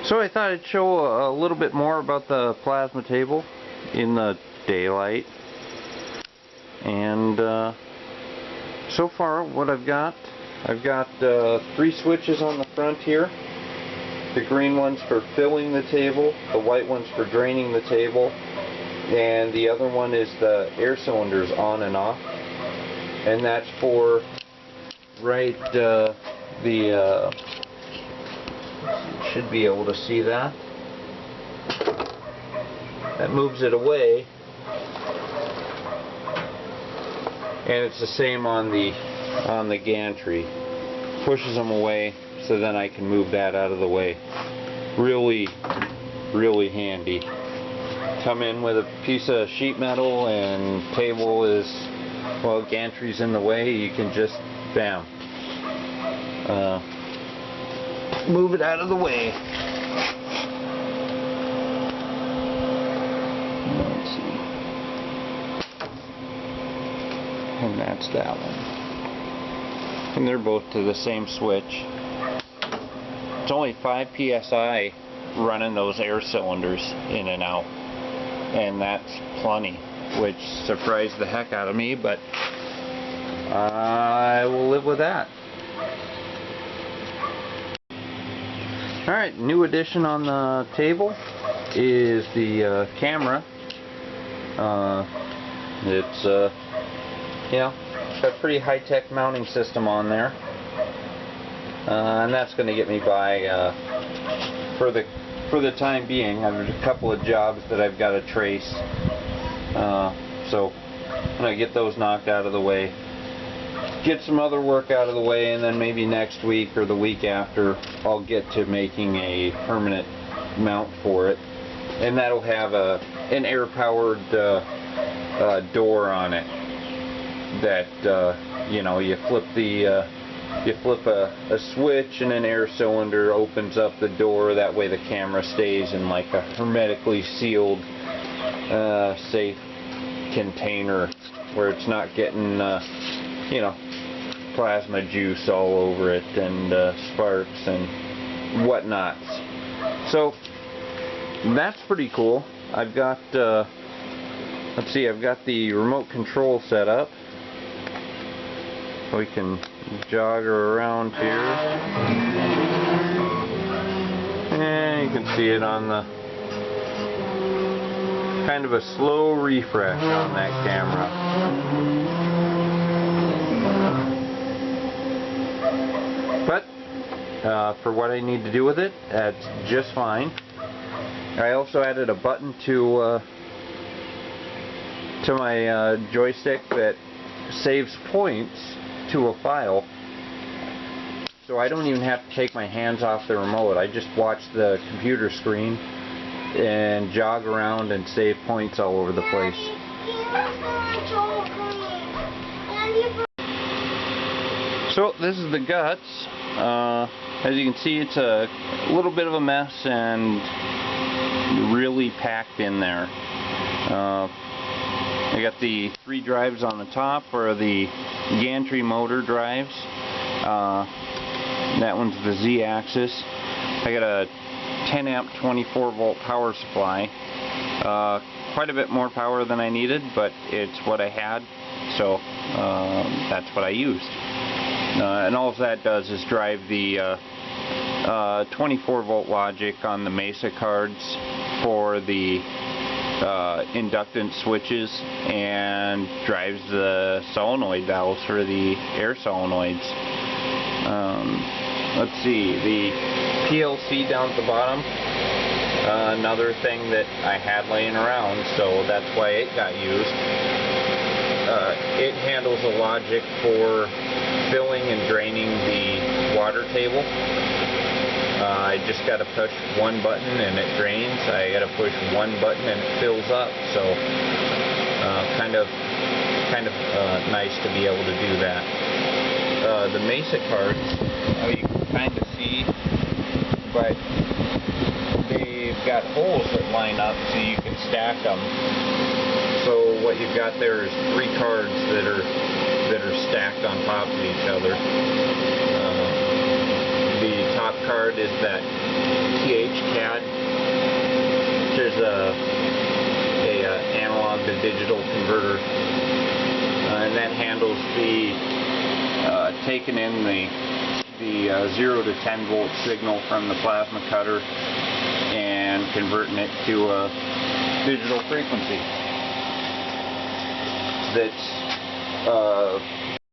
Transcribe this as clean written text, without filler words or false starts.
So I thought I'd show a little bit more about the plasma table in the daylight. And so far what I've got 3 switches on the front here. The green one's for filling the table, the white one's for draining the table, and the other one is the air cylinders on and off. And that's for should be able to see that. That moves it away. And it's the same on the gantry. Pushes them away so then I can move that out of the way. Really, really handy. Come in with a piece of sheet metal and table is, well, gantry's in the way, you can just, bam, move it out of the way. Let's see. And that's that one. And they're both to the same switch. It's only 5 psi running those air cylinders in and out. And that's plenty, which surprised the heck out of me, but I will live with that. Alright, new addition on the table is the camera. It's got a pretty high-tech mounting system on there. And that's going to get me by for the time being. There's a couple of jobs that I've got to trace. So I'm going to get those knocked out of the way. Get some other work out of the way, and then maybe next week or the week after I'll get to making a permanent mount for it, and that'll have an air-powered door on it that you flip a switch and an air cylinder opens up the door. That way the camera stays in like a hermetically sealed safe container where it's not getting plasma juice all over it and sparks and whatnots. So that's pretty cool. I've got let's see, I've got the remote control set up. We can jog her around here, and you can see it on the kind of a slow refresh on that camera. But for what I need to do with it, that's just fine. I also added a button to my joystick that saves points to a file, so I don't even have to take my hands off the remote. I just watch the computer screen and jog around and save points all over the place. So this is the guts. As you can see, it's a little bit of a mess and really packed in there. I got the 3 drives on the top, or the gantry motor drives. That one's the Z-axis. I got a 10 amp 24 volt power supply. Quite a bit more power than I needed, but it's what I had, so that's what I used. And all that does is drive the 24 volt logic on the Mesa cards for the inductance switches, and drives the solenoid valves for the air solenoids. Let's see, the PLC down at the bottom, another thing that I had laying around, so that's why it got used. It handles the logic for filling and draining the water table. I just got to push one button and it drains. I got to push one button and it fills up. So kind of nice to be able to do that. The Mesa cards, you can kind of see, but they've got holes that line up so you can stack them. So what you've got there is 3 cards that are stacked on top of each other. The top card is that CAD. There's a analog to digital converter, and that handles the taking in the 0 to 10 volt signal from the plasma cutter and converting it to a digital frequency that's